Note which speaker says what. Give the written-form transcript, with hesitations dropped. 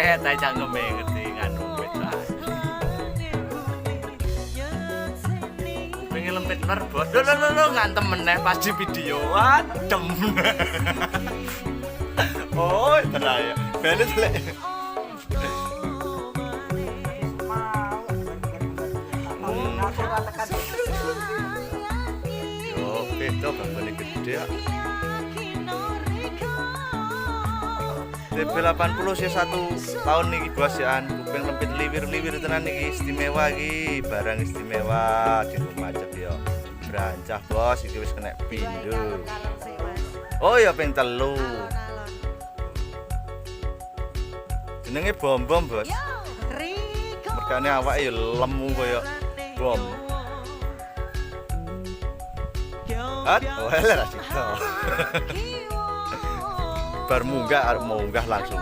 Speaker 1: kayak tak cangkeme ngerti nganu wit. Pengen lempit merbot. Lho ngantem meneh pas di videoan dem. Oh, tenang ya. Bener lek. Yo, beda bangunnya gede ya. TP80 sih 1 tahun nih bos ya, kuping lempit liwir-liwir tenan nih istimewa iki, barang istimewa di rumah aja yo. Brancah bos, iki wis kena pindho. Oh ya ping 3. Jenenge bom-bom bos. Mergane awake ya lemu koyo bom. Oleh ra sito. Bar munggah arep munggah langsung.